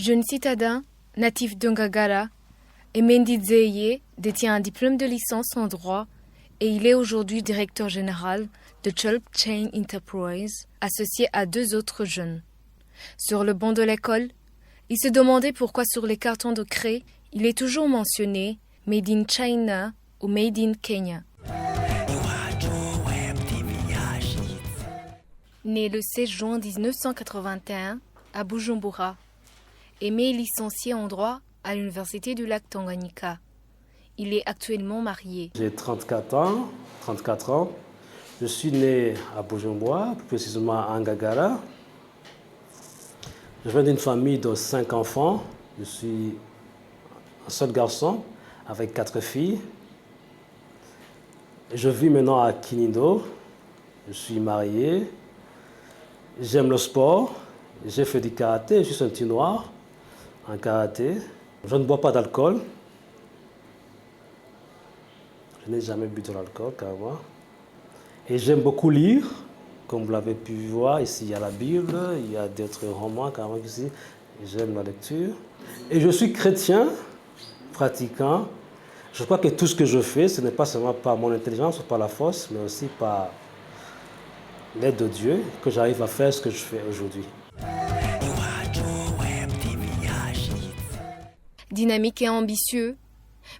Jeune citadin, natif de Ngagara, Emendi Dzeye détient un diplôme de licence en droit et il est aujourd'hui directeur général de Chulp Chain Enterprise, associé à 2 autres jeunes. Sur le banc de l'école, il se demandait pourquoi sur les cartons de craie, il est toujours mentionné Made in China ou Made in Kenya. Né le 16 juin 1981 à Bujumbura, Aimé est licencié en droit à l'université du lac Tanganyika. Il est actuellement marié. J'ai 34 ans. Je suis né à Bujumbura, plus précisément à Ngagara. Je viens d'une famille de 5 enfants. Je suis un seul garçon avec 4 filles. Je vis maintenant à Kinindo. Je suis marié. J'aime le sport. J'ai fait du karaté. Je suis ceinture noire en karaté. Je ne bois pas d'alcool. Je n'ai jamais bu de l'alcool, carrément. Et j'aime beaucoup lire. Comme vous l'avez pu voir, ici il y a la Bible, il y a d'autres romans, carrément ici. J'aime la lecture. Et je suis chrétien, pratiquant. Je crois que tout ce que je fais, ce n'est pas seulement par mon intelligence ou par la force, mais aussi par l'aide de Dieu que j'arrive à faire ce que je fais aujourd'hui. Dynamique et ambitieux,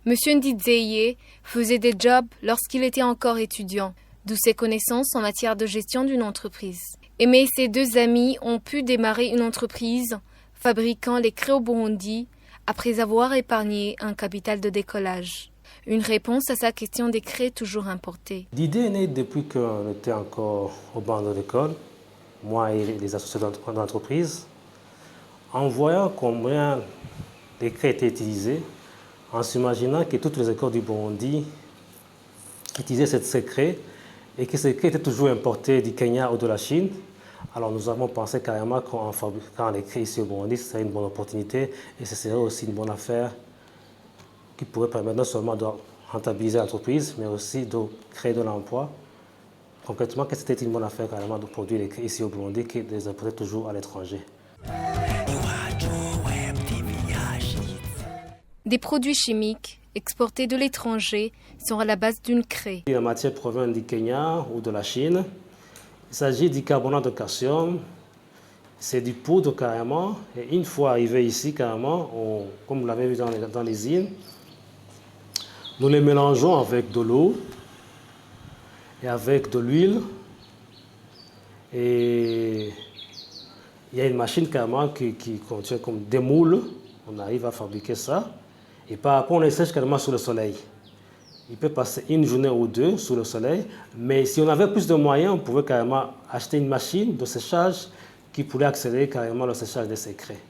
M. Ndidzeye faisait des jobs lorsqu'il était encore étudiant, d'où ses connaissances en matière de gestion d'une entreprise. Aimé et ses 2 amis ont pu démarrer une entreprise fabriquant les craies au Burundi après avoir épargné un capital de décollage. Une réponse à sa question des craies toujours importées. L'idée est née depuis qu'on était encore au banc de l'école, moi et les associés d'entreprise, en voyant combien les craies étaient utilisées, en s'imaginant que toutes les écoles du Burundi utilisaient ces craies et que ces craies étaient toujours importées du Kenya ou de la Chine. Alors nous avons pensé carrément qu'en fabriquant les craies ici au Burundi, ce serait une bonne opportunité et ce serait aussi une bonne affaire qui pourrait permettre non seulement de rentabiliser l'entreprise, mais aussi de créer de l'emploi. Concrètement, que c'était une bonne affaire carrément de produire les craies ici au Burundi que de les importer toujours à l'étranger. Des produits chimiques exportés de l'étranger sont à la base d'une craie. La matière provient du Kenya ou de la Chine. Il s'agit du carbonate de calcium. C'est du poudre carrément. Et une fois arrivé ici carrément, comme vous l'avez vu dans les îles, nous les mélangeons avec de l'eau et avec de l'huile. Et il y a une machine carrément qui contient comme des moules. On arrive à fabriquer ça. Et par rapport, on les sèche carrément sous le soleil. Il peut passer une journée ou 2 sous le soleil. Mais si on avait plus de moyens, on pouvait carrément acheter une machine de séchage qui pourrait accélérer carrément le séchage de ces craies.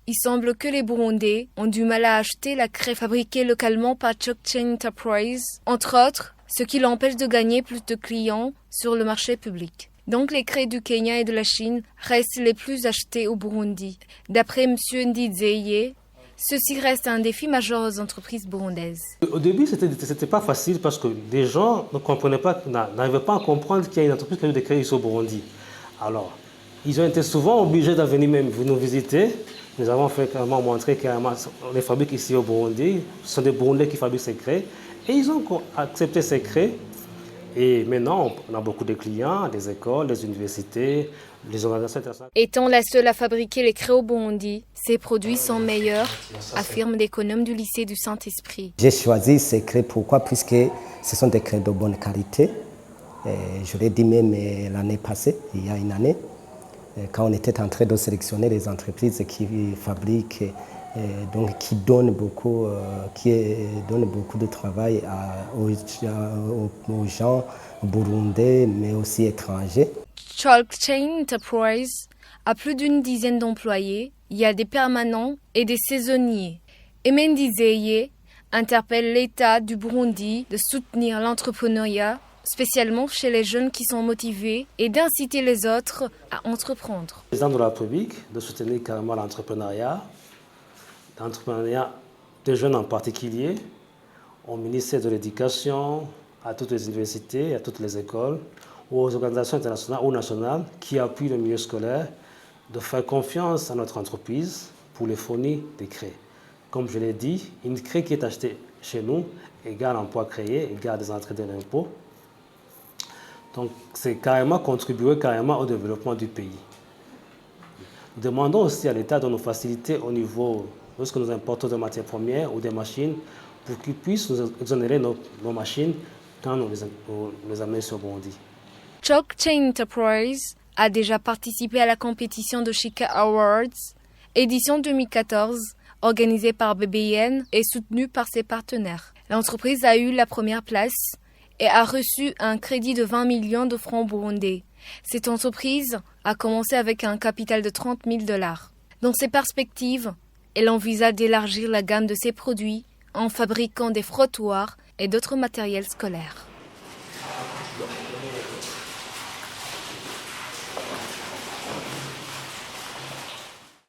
Il semble que les Burundais ont du mal à acheter la craie fabriquée localement par Chulp Chain Enterprise, entre autres, ce qui l'empêche de gagner plus de clients sur le marché public. Donc les craies du Kenya et de la Chine restent les plus achetées au Burundi. D'après M. Ndidzeye, ceci reste un défi majeur aux entreprises burundaises. Au début, c'était pas facile parce que des gens ne comprenaient pas, n'arrivaient pas à comprendre qu'il y a une entreprise qui a des craies ici au Burundi. Alors, ils ont été souvent obligés de venir même nous visiter. Nous avons fait carrément montrer qu'on les fabrique ici au Burundi. Ce sont des Burundais qui fabriquent ces craies. Et ils ont accepté ces craies. Et maintenant, on a beaucoup de clients, des écoles, des universités, les organisations internationales. Étant la seule à fabriquer les craies au Burundi, ses produits sont meilleurs, affirme l'économe du lycée du Saint-Esprit. J'ai choisi ces craies pourquoi? Puisque ce sont des craies de bonne qualité. Je l'ai dit même l'année passée, il y a une année, quand on était en train de sélectionner les entreprises qui fabriquent, donc qui donnent beaucoup de travail aux gens burundais, mais aussi étrangers. Chulp Chain Enterprise a plus d'une dizaine d'employés. Il y a des permanents et des saisonniers. Aimé Ndidzeye interpelle l'État du Burundi de soutenir l'entrepreneuriat, spécialement chez les jeunes qui sont motivés, et d'inciter les autres à entreprendre. Le président de la République de soutenir carrément l'entrepreneuriat des jeunes en particulier, au ministère de l'Éducation, à toutes les universités, à toutes les écoles. aux organisations internationales ou nationales qui appuient le milieu scolaire de faire confiance à notre entreprise pour les fournir des craies. Comme je l'ai dit, une craie qui est achetée chez nous égale l'emploi créé, égale des entrées de l'impôt. Donc, c'est carrément contribuer carrément au développement du pays. Nous demandons aussi à l'État de nous faciliter au niveau, lorsque nous importons des matières premières ou des machines, pour qu'ils puissent nous exonérer nos machines quand nous les amenons sur Burundi. Chulp Chain Enterprise a déjà participé à la compétition de Chica Awards, édition 2014, organisée par BBN et soutenue par ses partenaires. L'entreprise a eu la première place et a reçu un crédit de 20 millions de francs burundais. Cette entreprise a commencé avec un capital de 30 000 $. Dans ces perspectives, elle envisage d'élargir la gamme de ses produits en fabriquant des frottoirs et d'autres matériels scolaires.